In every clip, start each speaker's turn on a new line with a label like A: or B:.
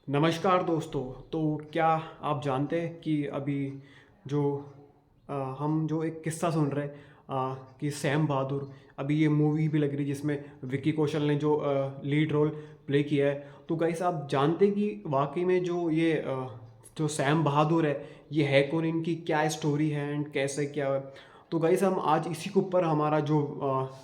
A: नमस्कार दोस्तों। तो क्या आप जानते हैं कि अभी जो हम जो एक किस्सा सुन रहे हैं कि सैम बहादुर, अभी ये मूवी भी लग रही है जिसमें विक्की कौशल ने जो लीड रोल प्ले किया है। तो गाइस आप जानते हैं कि वाकई में जो ये जो सैम बहादुर है ये है कौन, इनकी क्या स्टोरी है एंड कैसे क्या है। तो गाइस हम आज इसी के ऊपर हमारा जो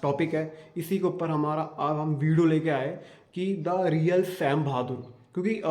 A: टॉपिक है, इसी के ऊपर हमारा आज हम वीडियो लेके आए कि द रियल सैम बहादुर। क्योंकि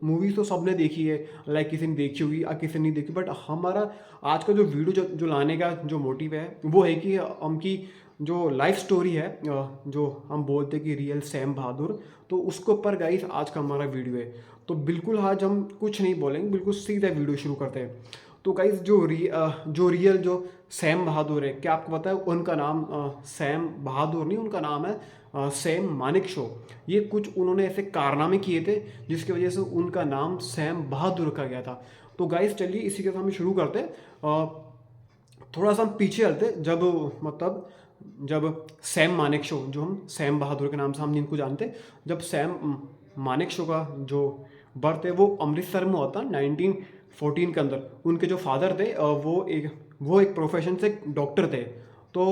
A: मूवी तो सबने देखी है, लाइक किसी ने देखी होगी या किसी ने नहीं देखी, बट हमारा आज का जो वीडियो जो लाने का जो मोटिव है वो है कि हम की जो लाइफ स्टोरी है, जो हम बोलते हैं कि रियल सैम बहादुर, तो उसके ऊपर गाइस आज का हमारा वीडियो है। तो बिल्कुल आज हम कुछ नहीं बोलेंगे, बिल्कुल सीधा वीडियो शुरू करते हैं। तो गाइस जो रियल जो सैम बहादुर है, क्या आपको पता है उनका नाम सैम बहादुर नहीं, उनका नाम है सैम मानेकशॉ। ये कुछ उन्होंने ऐसे कारनामे किए थे जिसकी वजह से उनका नाम सैम बहादुर रखा गया था। तो गाइस चलिए इसी के साथ हम शुरू करते हैं। थोड़ा सा हम पीछे चलते, जब सैम मानेकशॉ, जो हम सैम बहादुर के नाम से हम जिनको जानते हैं, जब सैम मानेकशॉ का जो बर्थ है वो अमृतसर में हुआ था 1914 के अंदर। उनके जो फादर थे वो एक प्रोफेशन से डॉक्टर थे। तो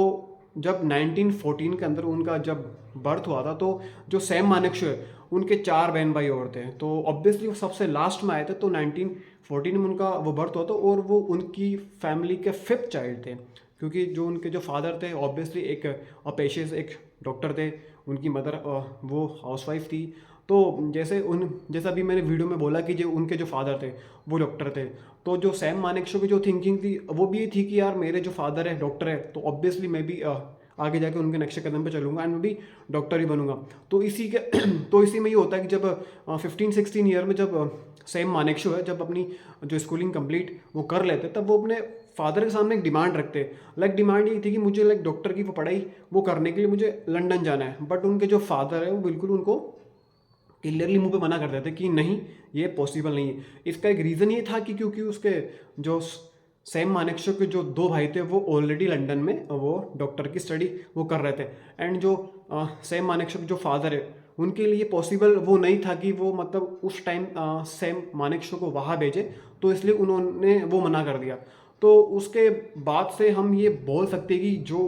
A: जब 1914 के अंदर उनका जब बर्थ हुआ था, तो जो सैम मानेकशॉ है उनके चार बहन भाई और थे। तो ऑब्वियसली वो सबसे लास्ट में आए थे, तो 1914 में उनका वो बर्थ हुआ था और वो उनकी फैमिली के फिफ्थ चाइल्ड थे। क्योंकि जो उनके जो फादर थे ऑब्वियसली एक पेशे से एक डॉक्टर थे, उनकी मदर वो हाउसवाइफ थी। तो जैसा अभी मैंने वीडियो में बोला कि जो उनके जो फादर थे वो डॉक्टर थे, तो जो सैम मानेकशॉ की जो थिंकिंग थी वो भी ये थी कि यार मेरे जो फादर है डॉक्टर है, तो ऑब्वियसली मैं भी आगे जाके उनके नक्शे कदम पे चलूंगा एंड मैं भी डॉक्टर ही बनूंगा। तो इसी के तो इसी में ये होता है कि जब 15-16 ईयर में जब सैम मानेकशॉ है, जब अपनी जो स्कूलिंग कंप्लीट वो कर लेते, तब वो अपने फादर के सामने एक डिमांड रखते। लाइक डिमांड ये थी कि मुझे लाइक डॉक्टर की वो पढ़ाई वो करने के लिए मुझे लंदन जाना है। बट उनके जो फादर है वो बिल्कुल उनको क्लियरली मुंह पे मना कर देते कि नहीं, ये पॉसिबल नहीं है। इसका एक रीज़न ये था कि क्योंकि उसके जो सैम मानेकशॉ के जो दो भाई थे वो ऑलरेडी लंदन में वो डॉक्टर की स्टडी वो कर रहे थे। एंड जो सैम मानेकशॉ के जो फादर है उनके लिए पॉसिबल वो नहीं था कि वो मतलब उस टाइम सैम मानेकशॉ को वहाँ भेजे, तो इसलिए उन्होंने वो मना कर दिया। तो उसके बाद से हम ये बोल सकते हैं कि जो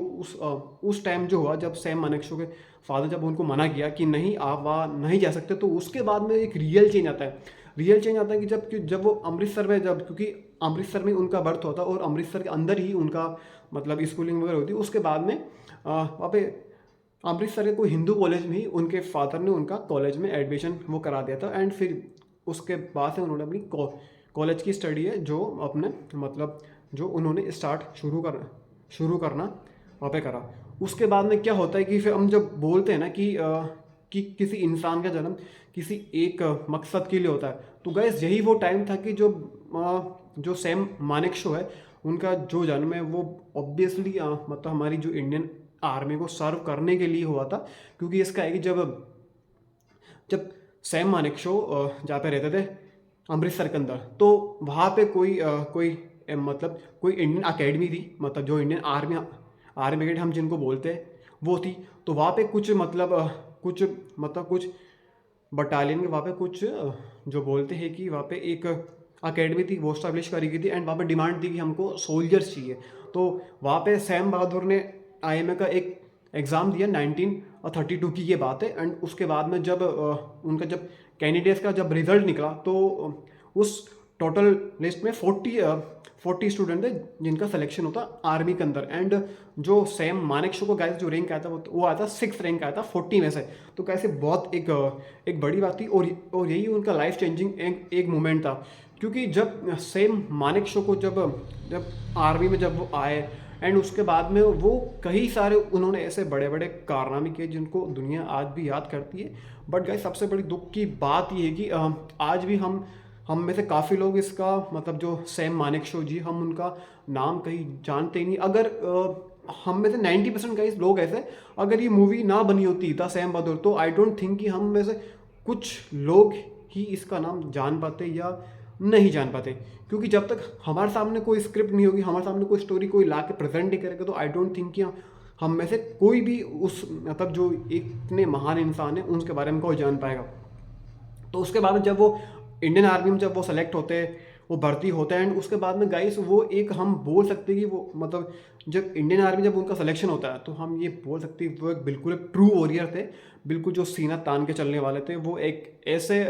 A: उस टाइम जो हुआ, जब सैम मानेकशॉ के फादर जब उनको मना किया कि नहीं आप वहाँ नहीं जा सकते, तो उसके बाद में एक रियल चेंज आता है। रियल चेंज आता है कि जब वो अमृतसर में, जब क्योंकि अमृतसर में उनका बर्थ होता और अमृतसर के अंदर ही उनका मतलब स्कूलिंग वगैरह होती। उसके बाद में वहाँ पे अमृतसर के कोई हिंदू कॉलेज में ही उनके फादर ने उनका कॉलेज में एडमिशन वो करा दिया था। एंड फिर उसके बाद से उन्होंने अपनी कॉलेज की स्टडी है जो अपने मतलब जो उन्होंने शुरू करना वहाँ पे करा। उसके बाद में क्या होता है कि फिर हम जब बोलते हैं ना कि किसी इंसान का जन्म किसी एक मकसद के लिए होता है, तो गैस यही वो टाइम था कि जो सैम मानेकशॉ है उनका जो जन्म है वो ऑब्वियसली मतलब हमारी जो इंडियन आर्मी को सर्व करने के लिए हुआ था। क्योंकि इसका है कि जब जब सैम मानेकशॉ जहाँ पे रहते थे अमृतसर के अंदर, तो वहाँ पे मतलब कोई इंडियन अकेडमी थी, मतलब जो इंडियन आर्मी ब्रिगेड हम जिनको बोलते हैं वो थी। तो वहाँ पे कुछ बटालियन के वहाँ पे जो बोलते हैं कि वहाँ पे एक अकेडमी थी वो स्टैब्लिश करी गई थी। एंड वहाँ पे डिमांड थी कि हमको सोल्जर्स चाहिए। तो वहाँ पे सैम बहादुर ने आईएमए का एक एग्ज़ाम दिया, 1932 की ये बात है। एंड उसके बाद में जब उनका जब कैंडिडेट्स का जब रिजल्ट निकला, तो उस टोटल लिस्ट में 40 स्टूडेंट थे जिनका सिलेक्शन होता आर्मी के अंदर। एंड जो सैम मानेकशॉ को गाइस जो रैंक आया था वो आया था 6th रैंक आया था 40 में से। तो कैसे बहुत एक बड़ी बात थी और यही उनका लाइफ चेंजिंग एक मोमेंट था। क्योंकि जब सैम मानेकशॉ को जब आर्मी में जब वो आए, एंड उसके बाद में वो कई सारे उन्होंने ऐसे बड़े बड़े कारनामे किए जिनको दुनिया आज भी याद करती है। बट गाइस सबसे बड़ी दुख की बात ये है कि आज भी हम में से काफ़ी लोग इसका मतलब जो सैम मानेकशॉ जी, हम उनका नाम कहीं जानते ही नहीं। अगर हम में से 90% गाइस लोग ऐसे, अगर ये मूवी ना बनी होती था सैम बहादुर, तो आई डोंट थिंक कि हम में से कुछ लोग ही इसका नाम जान पाते या नहीं जान पाते। क्योंकि जब तक हमारे सामने कोई स्क्रिप्ट नहीं होगी, हमारे सामने कोई स्टोरी कोई ला के प्रेजेंट नहीं करेगा, तो आई डोंट थिंक कि हम में से कोई भी उस मतलब जो इतने महान इंसान है उनके बारे में कोई जान पाएगा। तो उसके बाद में जब वो इंडियन आर्मी में जब वो सेलेक्ट होते हैं, वो भर्ती होते हैं, एंड उसके बाद में गाइस वो एक हम बोल सकते हैं कि वो मतलब जब इंडियन आर्मी जब उनका सिलेक्शन होता है तो हम ये बोल सकते हैं वो एक बिल्कुल एक ट्रू वॉरियर थे, बिल्कुल जो सीना तान के चलने वाले थे। वो एक ऐसे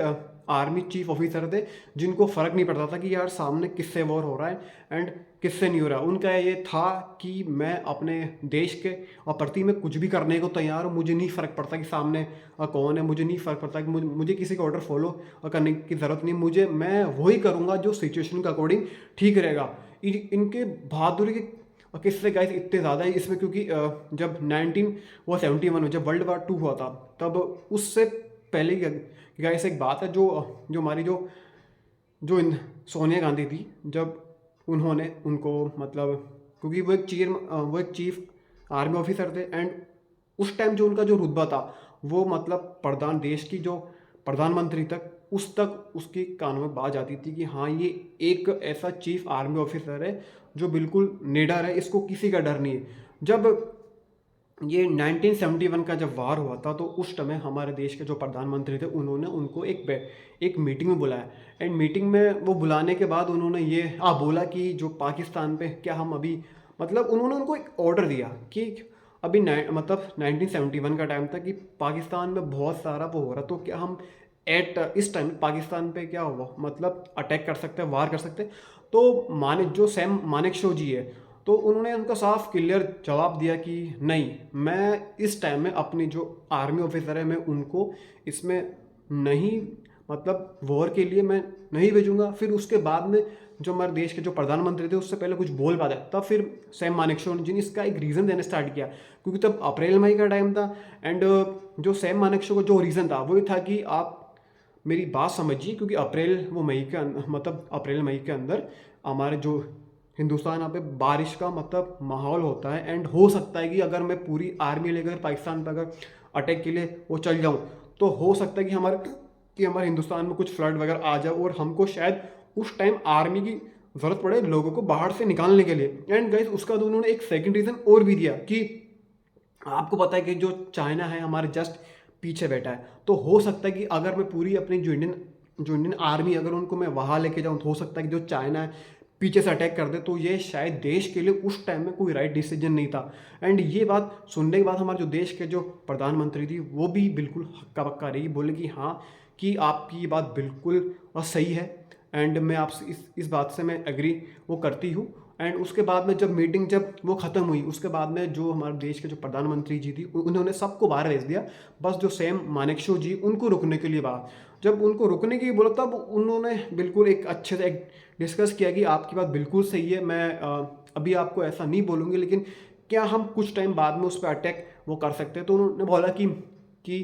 A: आर्मी चीफ ऑफिसर थे जिनको फ़र्क नहीं पड़ता था कि यार सामने किससे वॉर हो रहा है एंड किससे नहीं हो रहा। उनका ये था कि मैं अपने देश के और प्रति में कुछ भी करने को तैयार हूँ, मुझे नहीं फ़र्क पड़ता कि सामने कौन है, मुझे नहीं फ़र्क पड़ता कि मुझे किसी का ऑर्डर फॉलो करने की ज़रूरत नहीं, मैं वही करूँगा जो सिचुएशन के अकॉर्डिंग ठीक रहेगा। इनके बहादुरी के किस्से गाइस इतने ज़्यादा है इसमें, क्योंकि जब 1971 में जब वर्ल्ड वार 2 हुआ था, तब उससे पहले गाइस एक बात है जो जो हमारी जो जो सोनिया गांधी थी, जब उन्होंने उनको मतलब क्योंकि वो एक चीफ आर्मी ऑफिसर थे, एंड उस टाइम जो उनका जो रुतबा था वो मतलब देश की जो प्रधानमंत्री तक उसकी कानों में बात आती थी कि हाँ ये एक ऐसा चीफ आर्मी ऑफिसर है जो बिल्कुल निडर है, इसको किसी का डर नहीं है। जब ये 1971 का जब वार हुआ था तो उस समय हमारे देश के जो प्रधानमंत्री थे उन्होंने उनको एक मीटिंग में बुलाया, एंड मीटिंग में वो बुलाने के बाद उन्होंने ये बोला कि जो पाकिस्तान पे क्या हम अभी मतलब उन्होंने उनको एक ऑर्डर दिया कि अभी मतलब 1971 का टाइम था कि पाकिस्तान में बहुत सारा वो हो रहा, तो क्या हम इस टाइम पाकिस्तान पे क्या हुआ मतलब अटैक कर सकते हैं, वार कर सकते हैं। तो जो सैम मानेकशॉ जी है, तो उन्होंने उनका साफ क्लियर जवाब दिया कि नहीं, मैं इस टाइम में अपनी जो आर्मी ऑफिसर है मैं उनको इसमें नहीं मतलब वॉर के लिए मैं नहीं भेजूंगा। फिर उसके बाद में जो हमारे देश के जो प्रधानमंत्री थे उससे पहले कुछ बोल पाते, तब फिर सैम मानेकशॉ जी ने इसका एक रीज़न देना स्टार्ट किया, क्योंकि तब अप्रैल मई का टाइम था। एंड जो सैम मानेकशॉ का जो रीज़न था वो ये था कि आप मेरी बात समझिए, क्योंकि अप्रैल मई के अंदर हमारे जो हिंदुस्तान यहाँ पे बारिश का मतलब माहौल होता है, एंड हो सकता है कि अगर मैं पूरी आर्मी लेकर पाकिस्तान पर अगर अटैक के लिए वो चल जाऊँ तो हो सकता है कि हमारे हिंदुस्तान में कुछ फ्लड वगैरह आ जाए और हमको शायद उस टाइम आर्मी की ज़रूरत पड़े लोगों को बाहर से निकालने के लिए। एंड गाइस उसका तो उन्होंने एक सेकंड रीज़न और भी दिया कि आपको पता है कि जो चाइना है हमारे जस्ट पीछे बैठा है, तो हो सकता है कि अगर मैं पूरी अपनी जो इंडियन आर्मी अगर उनको मैं वहाँ लेके जाऊँ तो हो सकता है कि जो चाइना है पीछे से अटैक कर दे, तो ये शायद देश के लिए उस टाइम में कोई राइट डिसीजन नहीं था। एंड ये बात सुनने के बाद हमारे जो देश के जो प्रधानमंत्री थी वो भी बिल्कुल हक्का बक्का रही, बोले कि हाँ कि आपकी ये बात बिल्कुल सही है, एंड मैं आपसे इस बात से मैं एग्री वो करती हूँ। एंड उसके बाद में जब वो ख़त्म हुई, उसके बाद में जो हमारे देश के जो प्रधानमंत्री जी थी उन्होंने सबको बाहर भेज दिया, बस जो सैम मानेकशॉ जी उनको रुकने के लिए बाहर। जब उनको रुकने के लिए बोला तब उन्होंने बिल्कुल एक अच्छे से एक डिस्कस किया कि आपकी बात बिल्कुल सही है, मैं अभी आपको ऐसा नहीं बोलूँगी, लेकिन क्या हम कुछ टाइम बाद में उस पर अटैक वो कर सकते हैं। तो उन्होंने बोला कि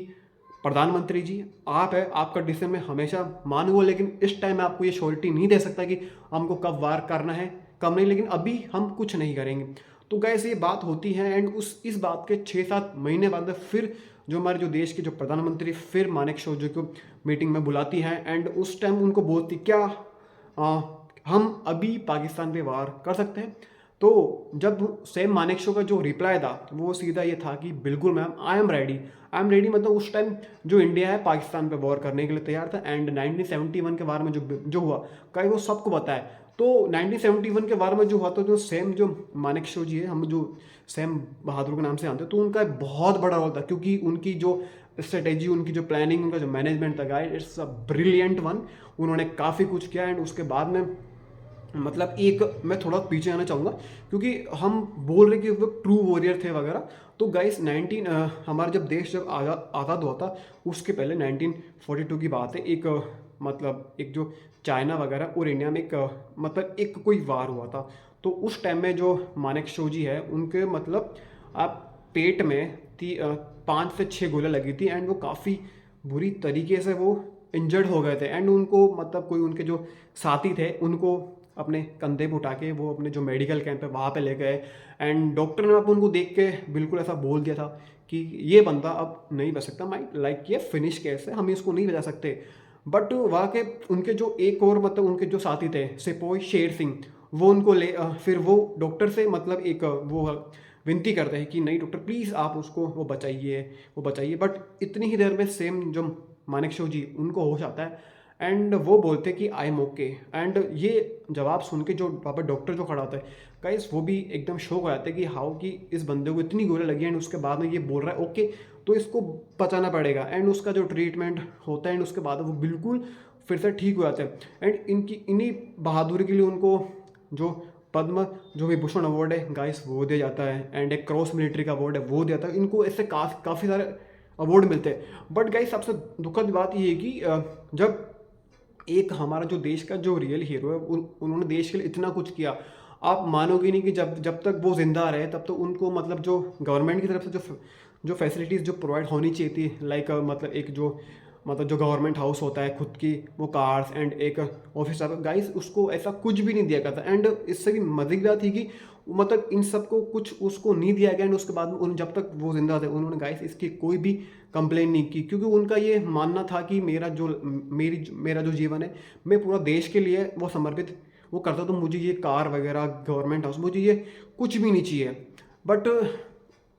A: प्रधानमंत्री जी आप है, आपका डिसीजन मैं हमेशा मानूंगा, लेकिन इस टाइम मैं आपको ये श्योरिटी नहीं दे सकता कि हमको कब वार करना है कब नहीं, लेकिन अभी हम कुछ नहीं करेंगे। तो गैस ये बात होती है, एंड इस बात के 6-7 महीने बाद फिर जो हमारे जो देश के जो प्रधानमंत्री फिर मानेकशॉ जी को मीटिंग में बुलाती हैं, एंड उस टाइम उनको बोलती क्या हम अभी पाकिस्तान पे वार कर सकते हैं। तो जब सैम मानेकशॉ का जो रिप्लाई था वो सीधा ये था कि बिल्कुल मैम आई एम रेडी, मतलब उस टाइम जो इंडिया है पाकिस्तान पे वॉर करने के लिए तैयार था। एंड 1971 के बारे में जो हुआ कहीं वो सबको पता है। तो 1971 के बारे में जो हुआ तो जो मानेकशॉ जी है, हम जो सैम बहादुर के नाम से जानते हैं, तो उनका एक बहुत बड़ा रोल था, क्योंकि उनकी जो स्ट्रेटेजी, उनकी जो प्लानिंग, उनका जो मैनेजमेंट था guys, it's a brilliant one. उन्होंने काफ़ी कुछ किया। एंड उसके बाद में मतलब एक मैं थोड़ा पीछे आना चाहूँगा, क्योंकि हम बोल रहे कि वो ट्रू वॉरियर थे वगैरह। तो गाइस हमारा जब देश जब आज़ाद हुआ था उसके पहले 1942 की बात है, मतलब एक जो चाइना वगैरह और इंडिया में मतलब एक कोई वार हुआ था। तो उस टाइम में जो मानेकशॉ जी है उनके मतलब आप पेट में 5 से 6 गोलियां लगी थी, एंड वो काफ़ी बुरी तरीके से वो इंजर्ड हो गए थे। एंड उनको मतलब कोई उनके जो साथी थे उनको अपने कंधे पे उठा के वो अपने जो मेडिकल कैंप है वहाँ पे ले गए, एंड डॉक्टर ने उनको देख के बिल्कुल ऐसा बोल दिया था कि ये बंदा अब नहीं बच सकता, माई लाइक ये फिनिश केस है, हम इसको नहीं बचा सकते। बट वहाँ के उनके जो एक और मतलब उनके जो साथी थे सिपोही शेर सिंह, वो उनको फिर वो डॉक्टर से मतलब वो विनती करते हैं कि नहीं डॉक्टर प्लीज़ आप उसको वो बचाइए। बट इतनी ही देर में सेम जो मानेकशॉ जी उनको होश आता है एंड वो बोलते हैं कि आई एम ओके। एंड ये जवाब सुन के जो वहाँ पर डॉक्टर जो खड़ा होता है गाइस, वो भी एकदम शॉक हो जाते हैं कि हाउ कि इस बंदे को इतनी गोली लगी एंड उसके बाद में ये बोल रहा है ओके, तो इसको बचाना पड़ेगा। एंड उसका जो ट्रीटमेंट होता है एंड उसके बाद वो बिल्कुल फिर से ठीक हो जाता है। एंड इन्हीं बहादुरी के लिए उनको जो पद्म जो विभूषण अवार्ड है गाइस वो दिया जाता है एंड एक क्रॉस मिलिट्री का अवार्ड है वो दिया जाता है। इनको ऐसे काफ़ी सारे अवार्ड मिलते हैं। बट गाइस सबसे दुखद बात ये है कि जब एक हमारा जो देश का जो रियल हीरो है उन्होंने देश के लिए इतना कुछ किया, आप मानोगे नहीं कि जब जब तक वो जिंदा रहे तब तो उनको मतलब जो गवर्नमेंट की तरफ से जो फैसिलिटीज़ जो प्रोवाइड होनी चाहिए थी, लाइक मतलब एक जो मतलब जो गवर्नमेंट हाउस होता है खुद की वो कार्स एंड एक ऑफिस गाइस, उसको ऐसा कुछ भी नहीं दिया गया था। एंड इससे भी मजे की बात थी कि मतलब इन सबको कुछ उसको नहीं दिया गया एंड उसके बाद में उन जब तक वो जिंदा थे उन्होंने गाइस इसकी कोई भी कंप्लेन नहीं की, क्योंकि उनका ये मानना था कि मेरा जो जीवन है मैं पूरा देश के लिए वो समर्पित वो करता, तो मुझे ये कार वगैरह गवर्नमेंट हाउस मुझे ये कुछ भी नहीं चाहिए। बट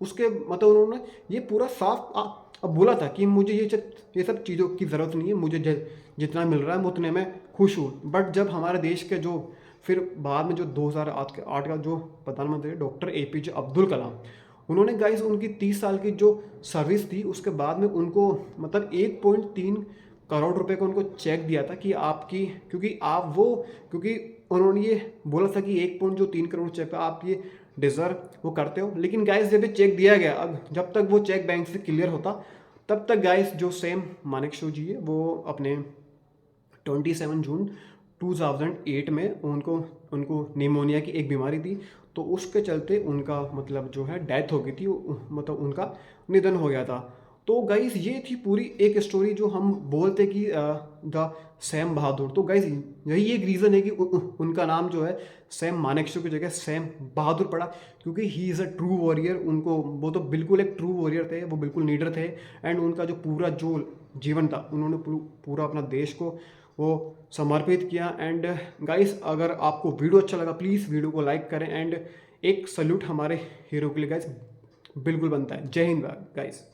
A: उसके मतलब उन्होंने ये पूरा साफ अब बोला था कि मुझे ये सब चीज़ों की ज़रूरत नहीं है, मुझे जितना मिल रहा है मैं उतने में खुश हूँ। बट जब हमारे देश के जो फिर बाद में जो 2008 का जो प्रधानमंत्री डॉक्टर APJ अब्दुल कलाम, उन्होंने गाइस उनकी 30 साल की जो सर्विस थी उसके बाद में उनको मतलब 1.3 करोड़ रुपए का उनको चेक दिया था कि आपकी क्योंकि उन्होंने ये बोला था कि 1.3 करोड़ चेक पे आप ये डिज़र्व वो करते हो। लेकिन गाइस जब ये चेक दिया गया, अब जब तक वो चेक बैंक से क्लियर होता तब तक गाइस जो सैम मानेकशॉ जी है वो अपने 27 जून 2008 में उनको निमोनिया की एक बीमारी थी, तो उसके चलते उनका मतलब जो है डेथ हो गई थी, मतलब उनका निधन हो गया था। तो गाइस ये थी पूरी एक स्टोरी जो हम बोलते कि द सैम बहादुर। तो गाइस यही एक रीज़न है कि उनका नाम जो है सैम मानेकशॉ की जगह सैम बहादुर पड़ा, क्योंकि he is a true warrior. वो तो बिल्कुल एक ट्रू वॉरियर थे, वो बिल्कुल लीडर थे। एंड उनका जो पूरा जो जीवन था उन्होंने पूरा अपना देश को वो समर्पित किया। एंड गाइस अगर आपको वीडियो अच्छा लगा प्लीज़ वीडियो को लाइक करें एंड एक सल्यूट हमारे हीरो के लिए गाइस बिल्कुल बनता है। जय हिंद गाइस।